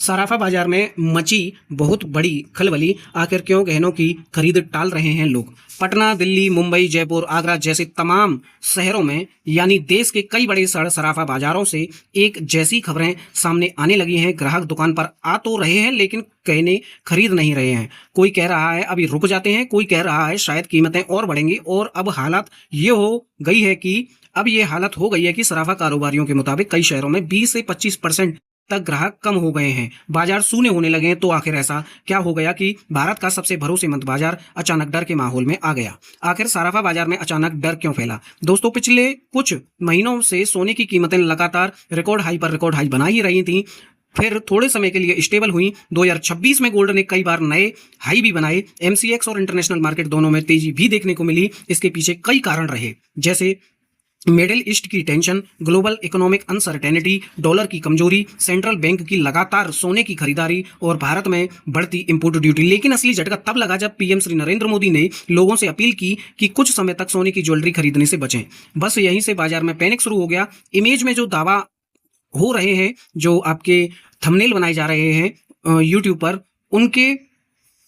सराफा बाजार में मची बहुत बड़ी खलबली। आखिर क्यों गहनों की खरीद टाल रहे हैं लोग। पटना, दिल्ली, मुंबई, जयपुर, आगरा जैसे तमाम शहरों में यानी देश के कई बड़े सराफा बाजारों से एक जैसी खबरें सामने आने लगी हैं। ग्राहक दुकान पर आ तो रहे हैं लेकिन गहने खरीद नहीं रहे हैं। कोई कह रहा है अभी रुक जाते हैं, कोई कह रहा है शायद कीमतें और बढ़ेंगी। और अब हालत ये हो गई है कि सराफा कारोबारियों के मुताबिक कई शहरों में 20 से 25% तक ग्राहक कम हो गए हैं। बाजार सूने होने लगे हैं। तो आखिर ऐसा क्या हो गया कि भारत का सबसे भरोसेमंद बाजार अचानक डर के माहौल में आ गया। आखिर सराफा बाजार में अचानक डर क्यों फैला। दोस्तों, पिछले कुछ महीनों से सोने की कीमतें लगातार रिकॉर्ड हाई पर रिकॉर्ड हाई बना ही रही थी, फिर थोड़े समय के लिए स्टेबल हुई। 2026 में गोल्ड ने कई बार नए हाई भी बनाए। एमसीएक्स और इंटरनेशनल मार्केट दोनों में तेजी भी देखने को मिली। इसके पीछे कई कारण रहे, जैसे मिडिल ईस्ट की tension, global economic uncertainty, dollar की कमजोरी, सेंट्रल बैंक की लगातार सोने की खरीदारी और भारत में बढ़ती इंपोर्ट ड्यूटी। लेकिन असली झटका तब लगा जब पीएम श्री नरेंद्र मोदी ने लोगों से अपील की कि कुछ समय तक सोने की ज्वेलरी खरीदने से बचें। बस यहीं से बाजार में पैनिक शुरू हो गया। इमेज में जो दावा हो रहे हैं, जो आपके थंबनेल बनाए जा रहे हैं यूट्यूब पर, उनके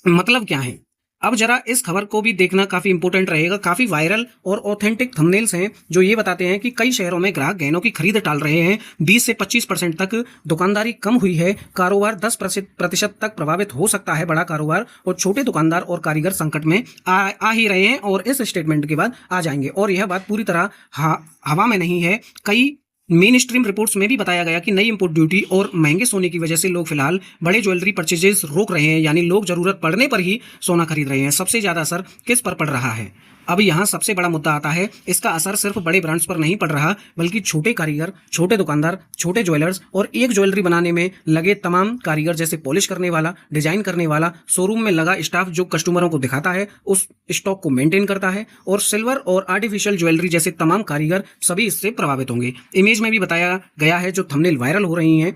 मतलब क्या है। अब जरा इस खबर को भी देखना काफी इंपॉर्टेंट रहेगा। काफी वायरल और ऑथेंटिक थंबनेल्स हैं जो ये बताते हैं कि कई शहरों में ग्राहक गहनों की खरीद टाल रहे हैं। 20 से 25% तक दुकानदारी कम हुई है। कारोबार 10% तक प्रभावित हो सकता है। बड़ा कारोबार और छोटे दुकानदार और कारीगर संकट में आ ही रहे हैं और इस स्टेटमेंट के बाद आ जाएंगे। और यह बात पूरी तरह हवा में नहीं है। कई मेन स्ट्रीम रिपोर्ट्स में भी बताया गया कि नई इंपोर्ट ड्यूटी और महंगे सोने की वजह से लोग फिलहाल बड़े ज्वेलरी परचेजेस रोक रहे हैं, यानी लोग जरूरत पड़ने पर ही सोना खरीद रहे हैं। सबसे ज्यादा असर किस पर पड़ रहा है। अब यहाँ सबसे बड़ा मुद्दा आता है, इसका असर सिर्फ बड़े ब्रांड्स पर नहीं पड़ रहा, बल्कि छोटे कारीगर, छोटे दुकानदार, छोटे ज्वेलर्स और एक ज्वेलरी बनाने में लगे तमाम कारीगर, जैसे पॉलिश करने वाला, डिजाइन करने वाला, शोरूम में लगा स्टाफ जो कस्टमरों को दिखाता है, उस स्टॉक को मेंटेन करता है, और सिल्वर और आर्टिफिशियल ज्वेलरी जैसे तमाम कारीगर सभी इससे प्रभावित होंगे। इमेज में भी बताया गया है, जो थंबनेल वायरल हो रही हैं,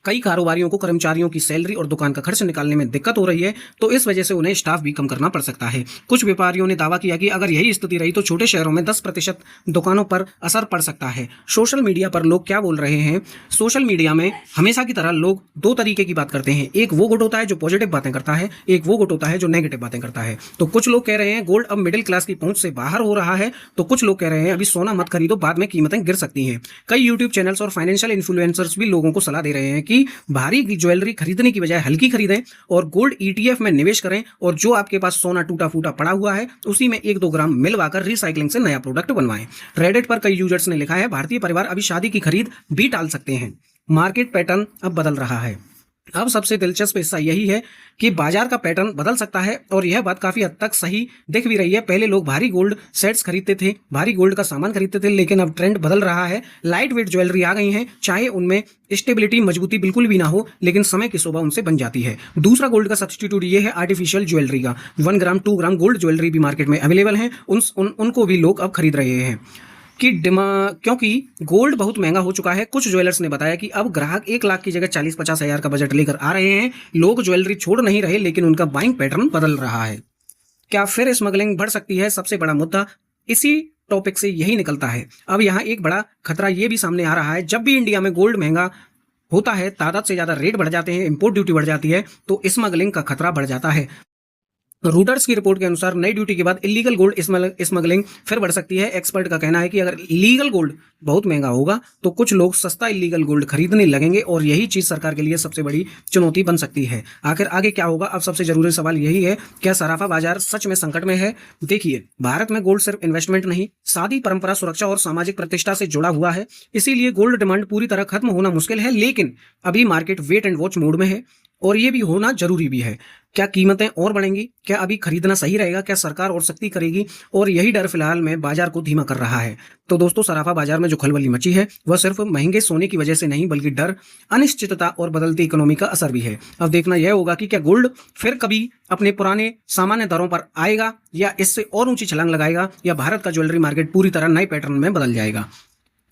कई कारोबारियों को कर्मचारियों की सैलरी और दुकान का खर्च निकालने में दिक्कत हो रही है, तो इस वजह से उन्हें स्टाफ भी कम करना पड़ सकता है। कुछ व्यापारियों ने दावा किया कि अगर यही स्थिति रही तो छोटे शहरों में 10% दुकानों पर असर पड़ सकता है। सोशल मीडिया पर लोग क्या बोल रहे हैं। सोशल मीडिया में हमेशा की तरह लोग दो तरीके की बात करते हैं। एक वो गुट होता है जो पॉजिटिव बातें करता है, एक वो गुट होता है जो नेगेटिव बातें करता है। तो कुछ लोग कह रहे हैं गोल्ड अब मिडिल क्लास की पहुंच से बाहर हो रहा है, तो कुछ लोग कह रहे हैं अभी सोना मत खरीदो, बाद में कीमतें गिर सकती हैं। कई यूट्यूब चैनल्स और फाइनेंशियल इन्फ्लुएंसर्स भी लोगों को सलाह दे रहे हैं कि भारी ज्वेलरी खरीदने की बजाय हल्की खरीदें और गोल्ड ईटीएफ में निवेश करें, और जो आपके पास सोना टूटा फूटा पड़ा हुआ है उसी में 1-2 ग्राम मिलवाकर रिसाइकलिंग से नया प्रोडक्ट बनवाएं। रेडिट पर कई यूजर्स ने लिखा है, भारतीय परिवार अभी शादी की खरीद भी टाल सकते हैं। मार्केट पैटर्न अब बदल रहा है। अब सबसे दिलचस्प हिस्सा यही है कि बाजार का पैटर्न बदल सकता है, और यह बात काफी हद तक सही दिख भी रही है। पहले लोग भारी गोल्ड सेट्स खरीदते थे, भारी गोल्ड का सामान खरीदते थे, लेकिन अब ट्रेंड बदल रहा है। लाइट वेट ज्वेलरी आ गई है, चाहे उनमें स्टेबिलिटी मजबूती बिल्कुल भी ना हो, लेकिन समय की शोभा उनसे बन जाती है। दूसरा गोल्ड का सब्स्टिट्यूट ये है आर्टिफिशियल ज्वेलरी का। 1 ग्राम 2 ग्राम गोल्ड ज्वेलरी भी मार्केट में अवेलेबल है। उनको भी लोग अब खरीद रहे हैं क्योंकि गोल्ड बहुत महंगा हो चुका है। कुछ ज्वेलर्स ने बताया कि अब ग्राहक 1 लाख की जगह 40-50 हज़ार का बजट लेकर आ रहे हैं। लोग ज्वेलरी छोड़ नहीं रहे, लेकिन उनका बाइंग पैटर्न बदल रहा है। क्या फिर स्मगलिंग बढ़ सकती है। सबसे बड़ा मुद्दा इसी टॉपिक से यही निकलता है। अब यहाँ एक बड़ा खतरा ये भी सामने आ रहा है, जब भी इंडिया में गोल्ड महंगा होता है, तादाद से ज्यादा रेट बढ़ जाते हैं, इंपोर्ट ड्यूटी बढ़ जाती है, तो स्मगलिंग का खतरा बढ़ जाता है। रूटर्स की रिपोर्ट के अनुसार नई ड्यूटी के बाद इलीगल गोल्ड स्मगलिंग फिर बढ़ सकती है। एक्सपर्ट का कहना है कि अगर लीगल गोल्ड बहुत महंगा होगा तो कुछ लोग सस्ता इलीगल गोल्ड खरीदने लगेंगे, और यही चीज सरकार के लिए सबसे बड़ी चुनौती बन सकती है। आखिर आगे क्या होगा। अब सबसे जरूरी सवाल यही है, क्या सराफा बाजार सच में संकट में है। देखिए, भारत में गोल्ड सिर्फ इन्वेस्टमेंट नहीं, शादी, परंपरा, सुरक्षा और सामाजिक प्रतिष्ठा से जुड़ा हुआ है। इसीलिए गोल्ड डिमांड पूरी तरह खत्म होना मुश्किल है, लेकिन अभी market wait and watch mode में है, और ये भी होना जरूरी भी है। क्या कीमतें और बढ़ेंगी, क्या अभी खरीदना सही रहेगा, क्या सरकार और सख्ती करेगी, और यही डर फिलहाल में बाजार को धीमा कर रहा है। तो दोस्तों, सराफा बाजार में जो खलबली मची है वह सिर्फ महंगे सोने की वजह से नहीं, बल्कि डर, अनिश्चितता और बदलती इकोनॉमी का असर भी है। अब देखना यह होगा कि क्या गोल्ड फिर कभी अपने पुराने सामान्य दरों पर आएगा, या इससे और ऊंची छलांग लगाएगा, या भारत का ज्वेलरी मार्केट पूरी तरह नए पैटर्न में बदल जाएगा।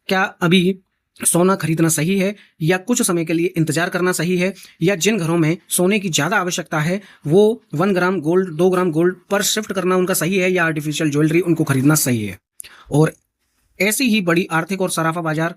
क्या अभी सोना खरीदना सही है, या कुछ समय के लिए इंतजार करना सही है, या जिन घरों में सोने की ज्यादा आवश्यकता है वो 1 ग्राम गोल्ड 2 ग्राम गोल्ड पर शिफ्ट करना उनका सही है, या आर्टिफिशियल ज्वेलरी उनको खरीदना सही है। और ऐसी ही बड़ी आर्थिक और सराफा बाजार